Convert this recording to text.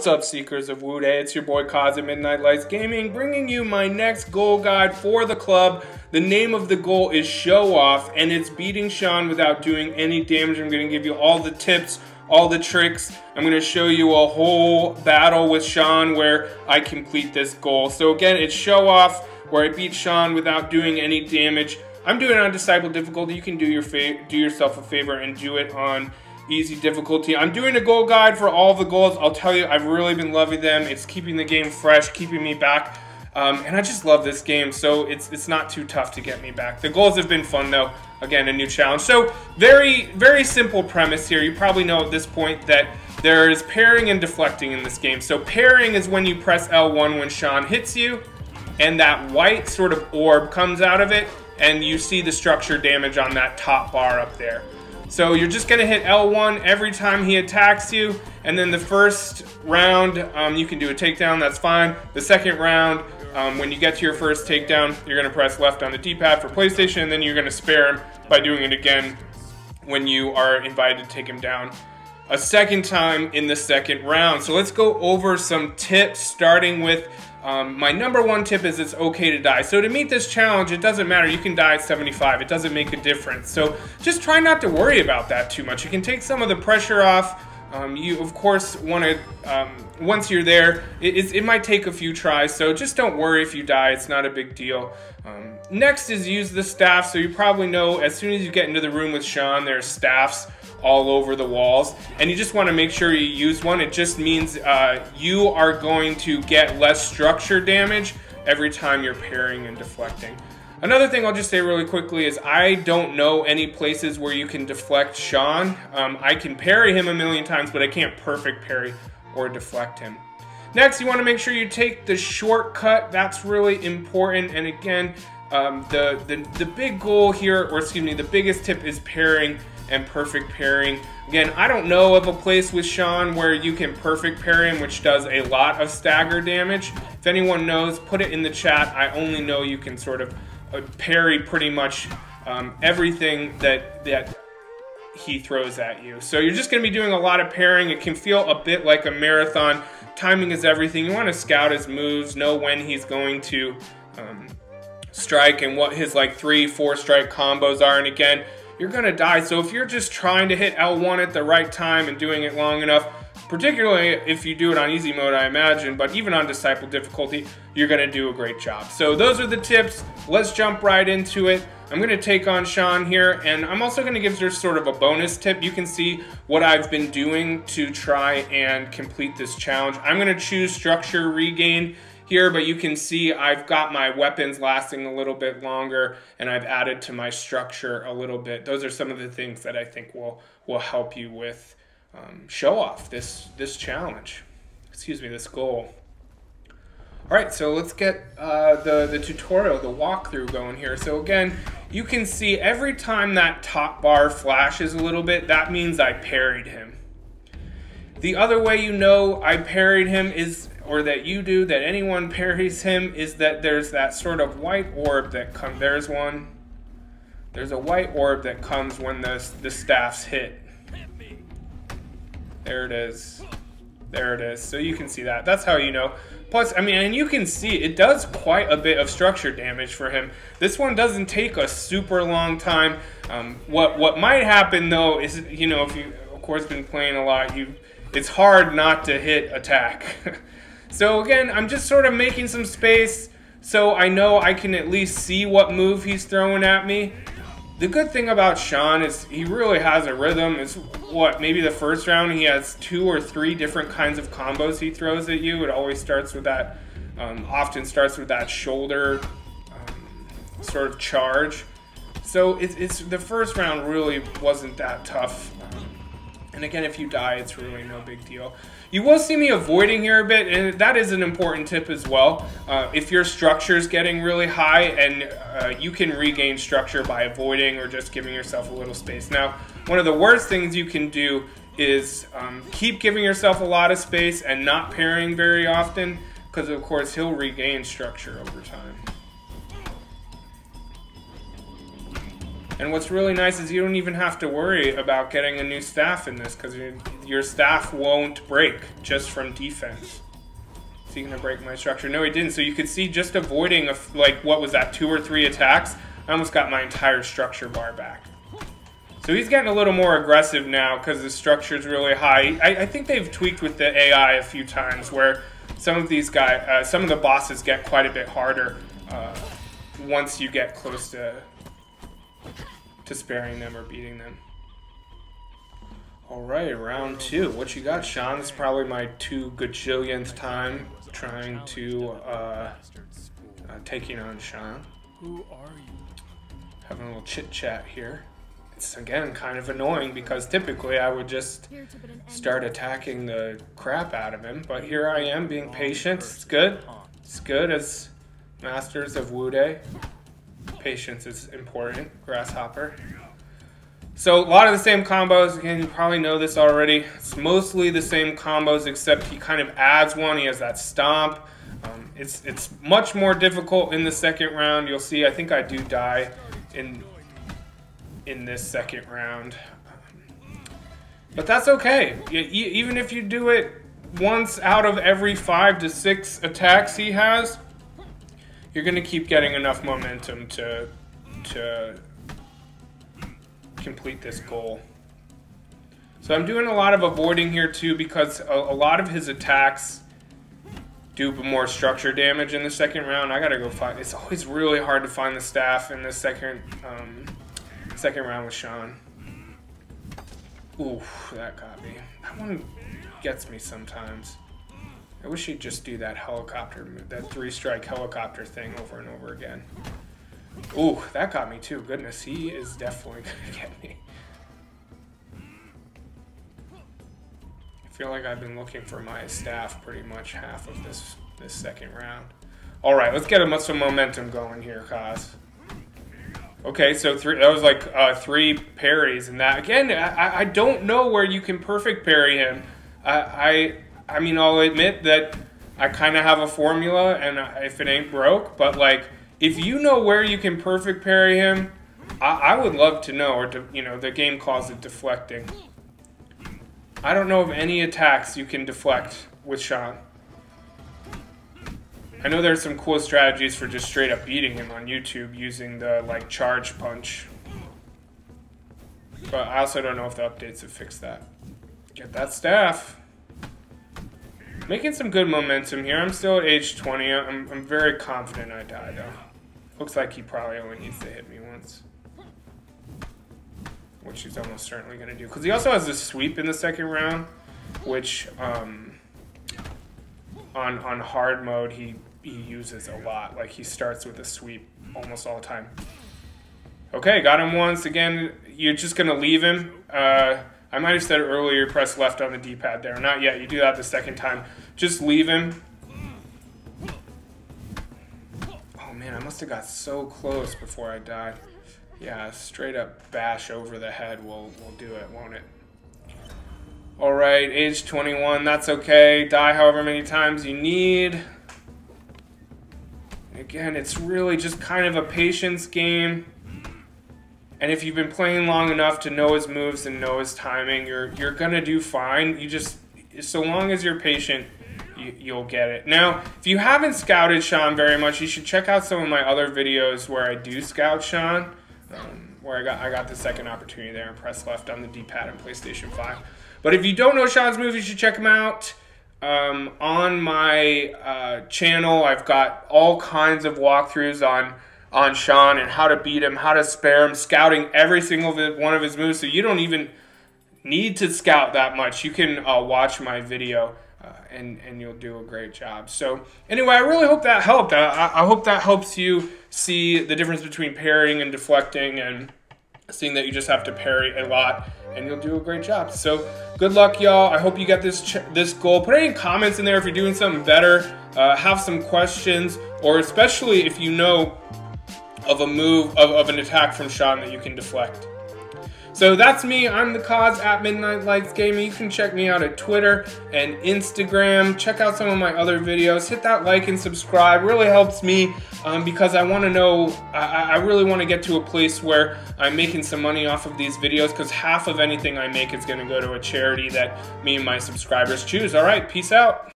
What's up, Seekers of Wood? Hey, it's your boy Kaz at Midnight Lights Gaming, bringing you my next goal guide for the club. The name of the goal is Show Off, and it's beating Sean without doing any damage. I'm going to give you all the tips, all the tricks. I'm going to show you a whole battle with Sean where I complete this goal. So again, it's Show Off, where I beat Sean without doing any damage. I'm doing it on Disciple difficulty. You can do yourself a favor and do it on easy difficulty. I'm doing a goal guide for all of the goals. I'll tell you, I've really been loving them. It's keeping the game fresh, keeping me back, and I just love this game, so it's not too tough to get me back. The goals have been fun though. Again, a new challenge. So very simple premise here. You probably know at this point that there is parrying and deflecting in this game. So parrying is when you press L1 when Sean hits you, and that white sort of orb comes out of it, and you see the structure damage on that top bar up there. So you're just gonna hit L1 every time he attacks you, and then the first round, you can do a takedown, that's fine. The second round, when you get to your first takedown, you're gonna press left on the D-pad for PlayStation, and then you're gonna spare him by doing it again when you are invited to take him down a second time in the second round. So let's go over some tips, starting with my number one tip is it's okay to die. So to meet this challenge, it doesn't matter. You can die at 75. It doesn't make a difference. So just try not to worry about that too much. You can take some of the pressure off. You, of course, want to, once you're there, it might take a few tries. So just don't worry if you die. It's not a big deal. Next is use the staff. So you probably know as soon as you get into the room with Sean, there's staffs all over the walls, and you just want to make sure you use one. It just means you are going to get less structure damage every time you're parrying and deflecting. Another thing I'll just say really quickly is I don't know any places where you can deflect Sean. I can parry him a million times, but I can't perfect parry or deflect him. Next, you want to make sure you take the shortcut. That's really important. And again, the big goal here, or excuse me, the biggest tip is parrying and perfect parrying. Again, I don't know of a place with Sean where you can perfect parry him, which does a lot of stagger damage. If anyone knows, put it in the chat. I only know you can sort of parry pretty much everything that he throws at you. So you're just going to be doing a lot of parrying. It can feel a bit like a marathon. Timing is everything. You want to scout his moves, know when he's going to strike and what his like 3-4 strike combos are. And again, you're gonna die. So if you're just trying to hit L1 at the right time and doing it long enough, particularly if you do it on easy mode, I imagine, but even on Disciple difficulty, you're gonna do a great job. So those are the tips. Let's jump right into it. I'm gonna take on Sean here, and I'm also gonna give just sort of a bonus tip. You can see what I've been doing to try and complete this challenge. I'm gonna choose Structure Regain here, but you can see I've got my weapons lasting a little bit longer, and I've added to my structure a little bit. Those are some of the things that I think will help you with Show Off, this challenge. Excuse me, this goal. All right, so let's get the tutorial, the walkthrough going here. So again, you can see every time that top bar flashes a little bit, that means I parried him. The other way you know I parried him is, or that you do, that anyone parries him, is that there's that sort of white orb that comes. There's one. There's a white orb that comes when the staffs hit. There it is. There it is. So you can see that. That's how you know. Plus, I mean, and you can see it does quite a bit of structure damage for him. This one doesn't take a super long time. What might happen though is, you know, if you of course been playing a lot, it's hard not to hit attack. So again, I'm just sort of making some space so I know I can at least see what move he's throwing at me. The good thing about Sean is he really has a rhythm. It's what, maybe the first round he has 2 or 3 different kinds of combos he throws at you. It always starts with that, often starts with that shoulder sort of charge. So it's the first round really wasn't that tough. And again, if you die, it's really no big deal. You will see me avoiding here a bit, and that is an important tip as well. If your structure is getting really high, and you can regain structure by avoiding or just giving yourself a little space. Now, one of the worst things you can do is keep giving yourself a lot of space and not parrying very often, because of course he'll regain structure over time. And what's really nice is you don't even have to worry about getting a new staff in this, because your staff won't break just from defense. Is he gonna break my structure? No, he didn't. So you could see just avoiding like, what was that, 2 or 3 attacks? I almost got my entire structure bar back. So he's getting a little more aggressive now because the structure is really high. I think they've tweaked with the AI a few times where some of these guys, some of the bosses get quite a bit harder once you get close to sparing them or beating them. All right, round 2. What you got, Sean? This is probably my 2 gajillionth time trying to taking on Sean. Who are you? Having a little chit chat here. It's again kind of annoying because typically I would just start attacking the crap out of him, but here I am being patient. It's good. It's good as masters of Wude. Patience is important. Grasshopper. So a lot of the same combos. Again, you probably know this already. It's mostly the same combos except he kind of adds one. He has that stomp. It's much more difficult in the second round. You'll see. I think I do die in this second round, but that's okay. Even if you do it once out of every 5 to 6 attacks he has, you're gonna keep getting enough momentum to complete this goal. So I'm doing a lot of avoiding here too because a lot of his attacks do more structure damage in the second round. I gotta go find. It's always really hard to find the staff in the second round with Sean. Oof, that got me. That one gets me sometimes. I wish he'd just do that helicopter, that 3-strike helicopter thing over and over again. Ooh, that got me too. Goodness, he is definitely gonna get me. I feel like I've been looking for my staff pretty much half of this second round. All right, let's get some momentum going here, Kaz. Okay, so that was like 3 parries, and that again, I don't know where you can perfect parry him. I mean, I'll admit that I kind of have a formula, and if it ain't broke, but like if you know where you can perfect parry him, I would love to know. Or the game calls it deflecting. I don't know of any attacks you can deflect with Sean. I know there's some cool strategies for just straight up beating him on YouTube using the like charge punch. But I also don't know if the updates have fixed that. Get that staff. Making some good momentum here. I'm still at age 20. I'm very confident I die though. Looks like he probably only needs to hit me once. Which he's almost certainly going to do. Because he also has this sweep in the second round. Which on hard mode he uses a lot. Like he starts with a sweep almost all the time. Okay, got him once. Again, you're just going to leave him. I might have said it earlier, press left on the D-pad there. Not yet. You do that the second time. Just leave him. Oh man, I must have got so close before I died. Yeah, straight up bash over the head will do it, won't it? All right, age 21, that's okay. Die however many times you need. Again, it's really just kind of a patience game. And if you've been playing long enough to know his moves and know his timing, you're gonna do fine. You just, so long as you're patient, you'll get it. Now, if you haven't scouted Sean very much, you should check out some of my other videos where I do scout Sean. Where I got the second opportunity there and press left on the D-pad on PlayStation 5. But if you don't know Sean's moves, you should check him out. On my channel, I've got all kinds of walkthroughs on Sean and how to beat him, how to spare him, scouting every single one of his moves, so you don't even need to scout that much. You can watch my video and you'll do a great job. So anyway, I really hope that helped. I hope that helps you see the difference between parrying and deflecting, and seeing that you just have to parry a lot and you'll do a great job. So good luck, y'all. I hope you get this goal. Put any comments in there if you're doing something better, have some questions, or especially if you know of a move, of an attack from Sean that you can deflect. So that's me. I'm the Cause at Midnite Lights Gaming. You can check me out at Twitter and Instagram. Check out some of my other videos. Hit that like and subscribe. Really helps me because I want to know, I really want to get to a place where I'm making some money off of these videos, because half of anything I make is going to go to a charity that me and my subscribers choose. All right, peace out.